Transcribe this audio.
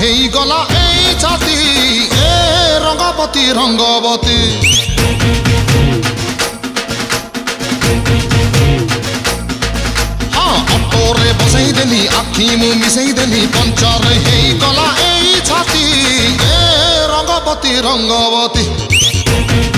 हेई गला एई छाती ए रंगवती रंगवती हाँ अटोरे बसई देली आखी मु मिसई देली पंचर हेई गला एई छाती ए रंगवती रंगवती